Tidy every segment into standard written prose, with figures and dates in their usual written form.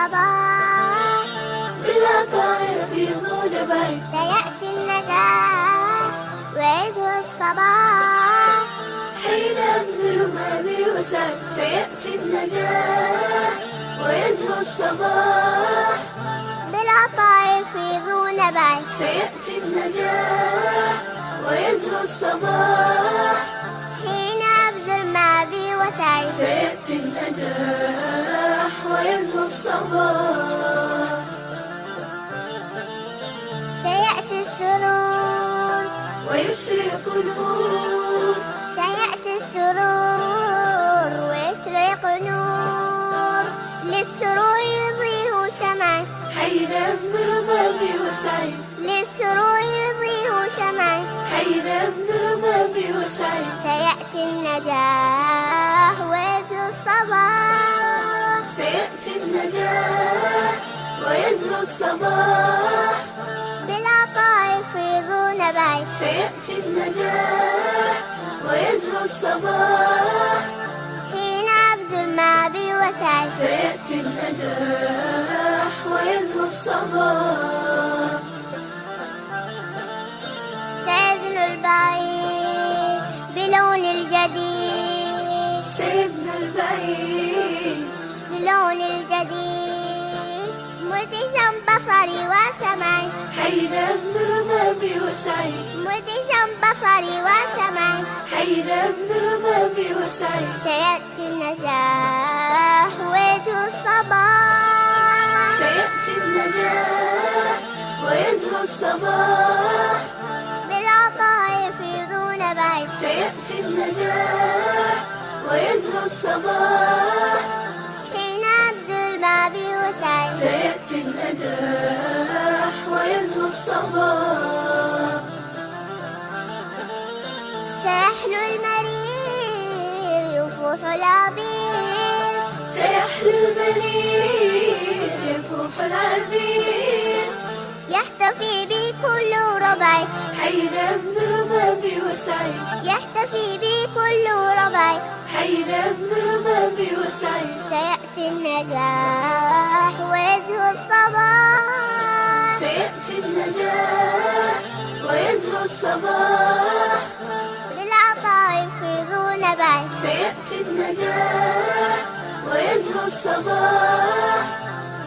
الصباح بالعطاء يفيضون بعيد سيأتي النجاح ويزهو الصباح حين أبذل ما بي وسعي سيأتي النجاح ويزهو الصباح بالعطاء يفيضون بعيد سيأتي النجاح ويزهو الصباح حين أبذل ما بي وسعي سيأتي النجاح ويزهو الصباح سيأتي السرور ويشرق نور سيأتي السرور ويشرق نور للسرور يضيء شمعي حين أبذل ما بي وسعي للسرور يضيء شمعي حين أبذل ما بي وسعي سيأتي النجاح ويزهو الصباح سيأتي النجاح ويزهو الصباح بالعطاء يفيضون بعيد سيأتي النجاح ويزهو الصباح حين أبذل ما بي وسعي سيأتي النجاح ويزهو الصباح سيدنا البعيد بلون الجديد سيدنا البعيد بلون الجديد مدهشا بصري وسمعي حين أبذل ما بي وسعي مدهشا بصري وسمعي حين أبذل ما بي وسعي سيأتي النجاح ويزهو الصباح سيأتي النجاح ويزهو الصباح بالعطاء يفيضون بعيد سيأتي النجاح ويزهو الصباح حين أبذل ما بي وسعي سيأتي النجاح ويزهو الصباح سيحلو المرير يفوح العبير سيحلو المرير يفوح العبير يحتفي بي كل ربعي حين أبذل ما بي وسعي يحتفي بي كل ربعي حين أبذل ما بي وسعي سيأتي النجاح ويزهو الصباح سيأتي النجاح ويزهو الصباح بالعطاء يفيضون بعيد سيأتي النجاح ويزهو الصباح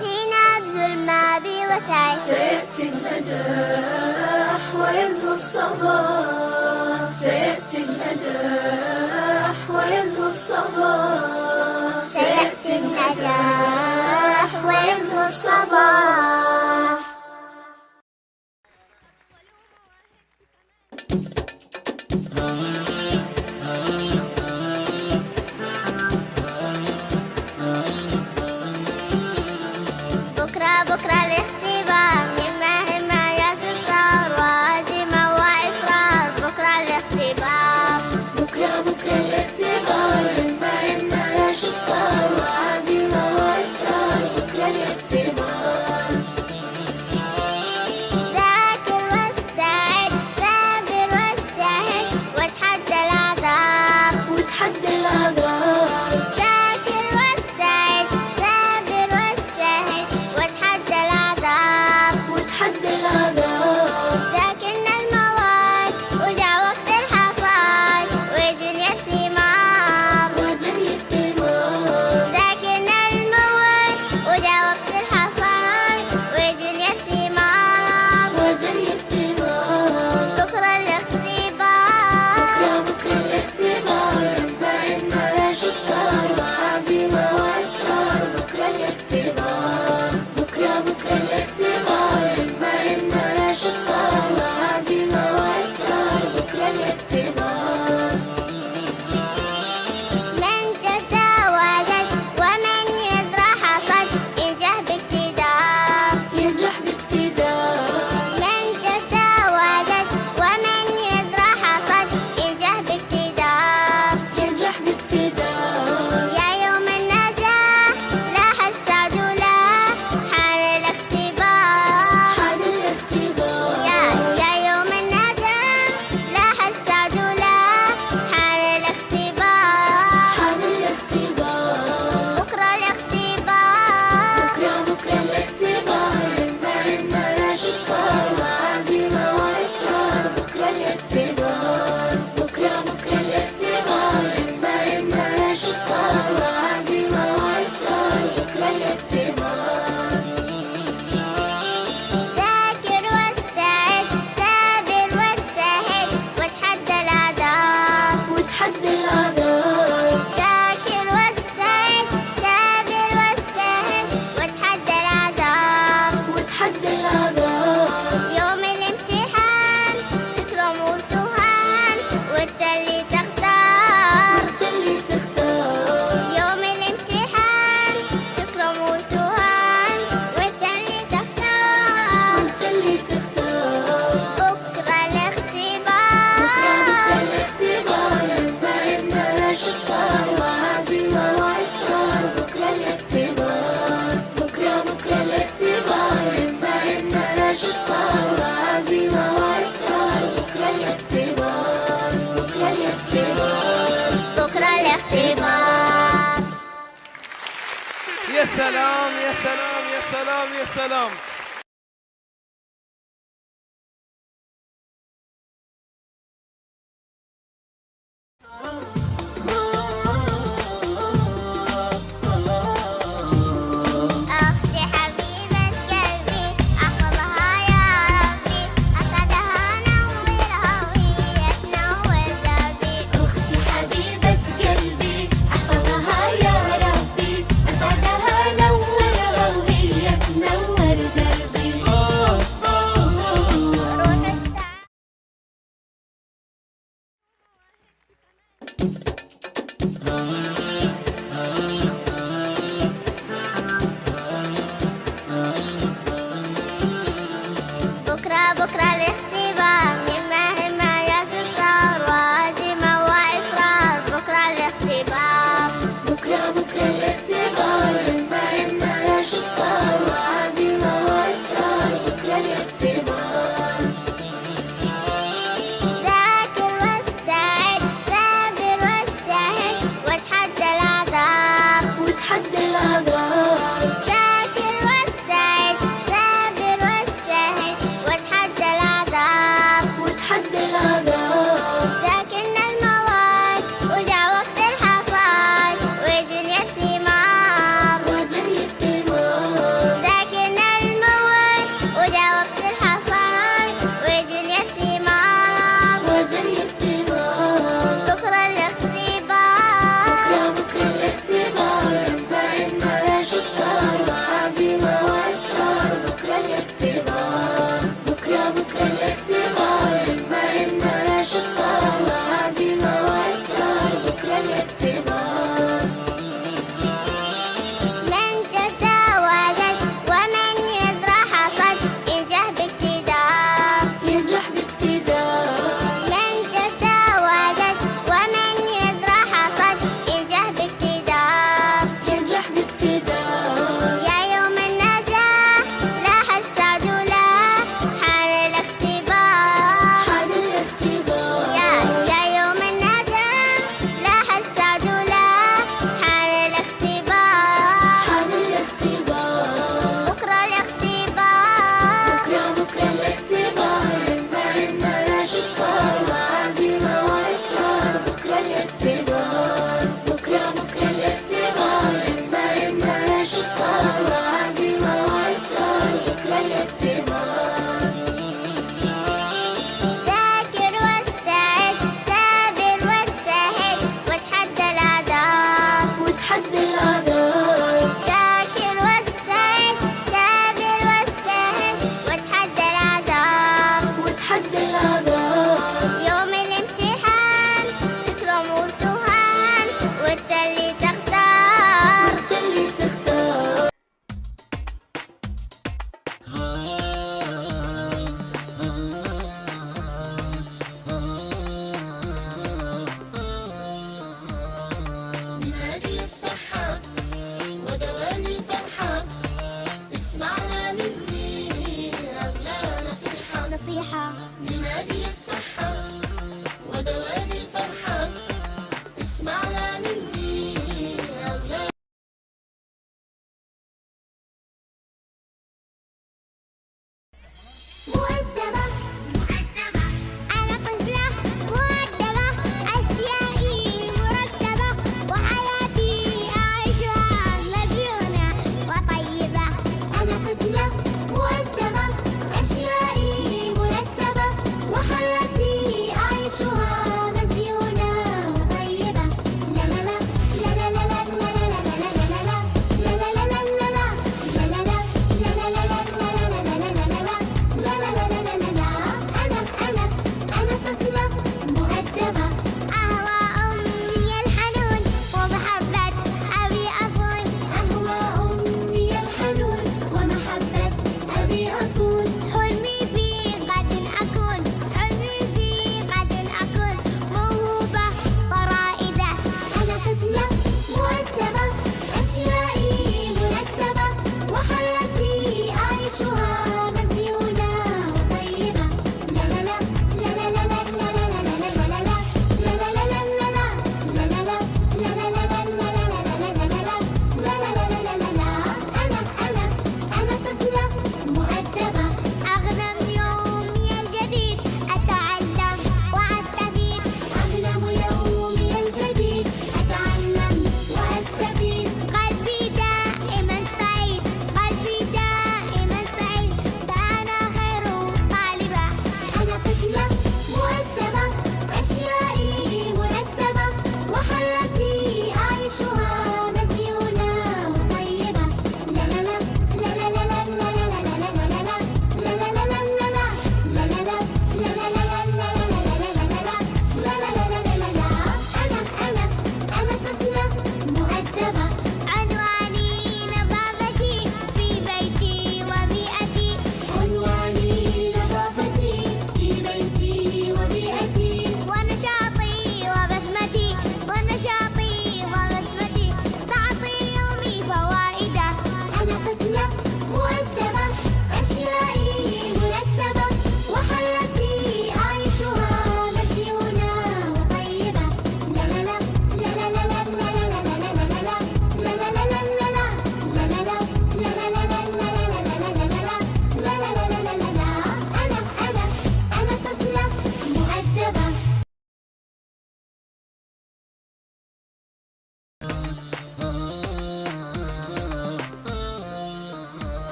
حين أبذل ما بي وسعي سيأتي النجاح ويزهو الصباح سيأتي النجاح ويزهو الصباح سيأتي النجاح ويزهو الصباح بكرة بكرة الاختبار همة يا شطار وعزيمة وإصرار بكرة الاختبار بكرة بكرة الاختبار همة يا شطار وعزيمة وإصرار بكرة الاختبار ذاكر واستعد ثابر واجتهد واجحد سلام يا سلام يا سلام يا سلام. أختي حبيبة قلبي أحفظها يا ربي أسعدها نورها وهي تنور دربي. أختي حبيبة قلبي أحفظها يا ربي أسعدها نورها وهي تنور دربي. روح السعادة بكرة بكرة الاختبار همة يا شطار وعزيمة وإصرار. بكرة الاختبار بكرة بكرة الاختبار همة يا شطار وعزيمة وإصرار. بكرة الاختبار ذاكر واستعد ثابر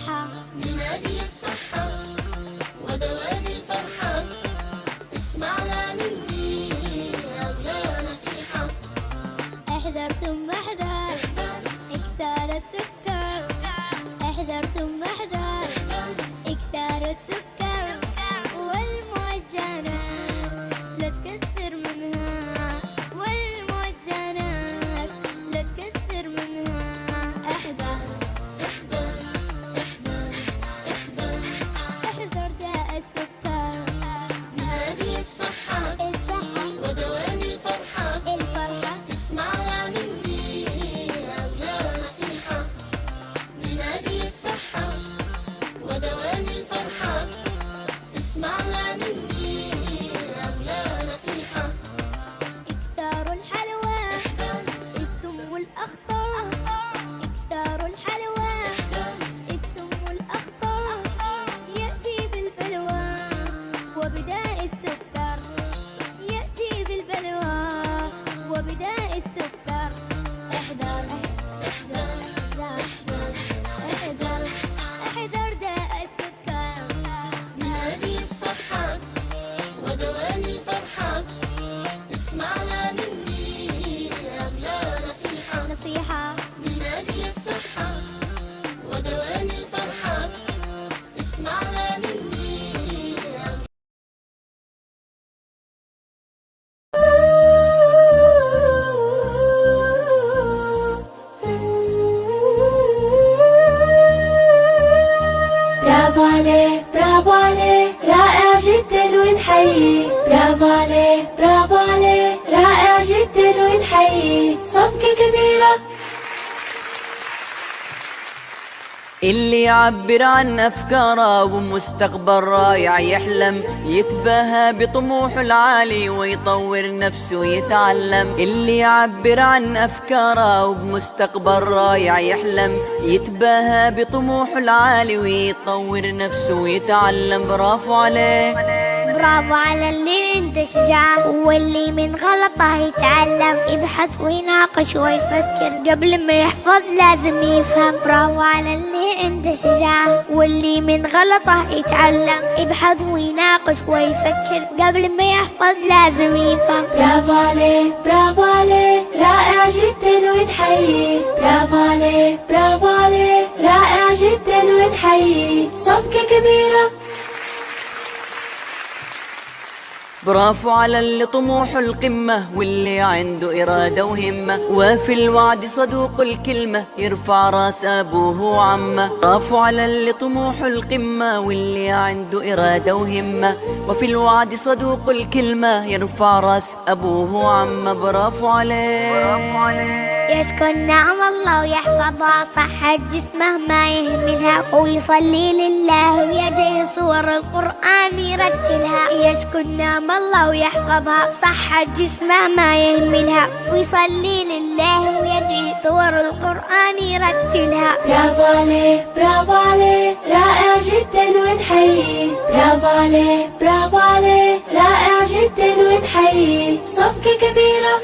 نصيحة من أجل الصحة ودوام الفرحة، اسمعنا مني أغلى نصيحة. احذر ثم احذر إكثار السكر، احذر ثم احذر إكثار السكر والمعجنات لا تكثر منها، والمعجنات لا تكثر منها. احذر احذر احذر احذر احذر داء السكر. من أجل الصحة ودوام الفرحة، الفرحة اسمعنا مني أغلى نصيحة. من أجل الصحة ودوام الفرحة، اسمعنا مني أغلى نصيحة. إكثار الحلوى السم الأخطر، إكثار الحلوى السم الأخطر يأتي بالبلوى وبداء السكر، يأتي بالبلوى وبداء السكر. احذر احذر احذر احذر احذر داء السكر. من أجل الصحة ودوام الفرحة، اسمعنا مني أغلى نصيحة. نصيحة من أجل الصحة ودوام الفرحة، اسمعنا مني أغلى. برافو عليه برافو عليه رائع جدا ونحييه، برافو عليه برافو عليه رائع جدا ونحييه، صفقة كبيرة. اللي يعبر عن أفكاره ومستقبل رائع يحلم، يتباهى بطموحه العالي ويطور نفسه ويتعلم. اللي يعبر عن أفكاره ومستقبل رائع يحلم، يتباهى بطموحه العالي ويطور نفسه ويتعلم. برافو عليه برافو على اللي عنده شجاعة واللي من غلطه يتعلم، يبحث ويناقش ويفكر قبل ما يحفظ لازم يفهم. برافو على اللي عنده شجاعة واللي من غلطه يتعلم، يبحث ويناقش ويفكر قبل ما يحفظ لازم يفهم. برافو عليه برافو عليه رائع جدا ونحييه، برافو عليه برافو عليه رائع جدا ونحييه، صفقة كبيرة. برافو على اللي طموحه القمة واللي عنده إرادة وهمة، وفي الوعد صدوق الكلمة يرفع راس أبوه وعمه. برافو على اللي طموحه القمة واللي عنده إرادة وهمة، وفي الوعد صدوق الكلمة يرفع راس أبوه وعمه. برافو عليه يسكن نعم الله ويحفظها، صحة جسمه ما يهملها، ويصلي لله ويدعي صور القرآن يرتلها. يسكن نعم الله ويحفظها، صحة جسمه ما يهملها، ويصلي لله ويدعي صور القرآن يرتلها. برافو عليه برافو عليه رائع جدا ونحييه، برافو عليه برافو عليه رائع جدا ونحييه، صفقة كبيرة.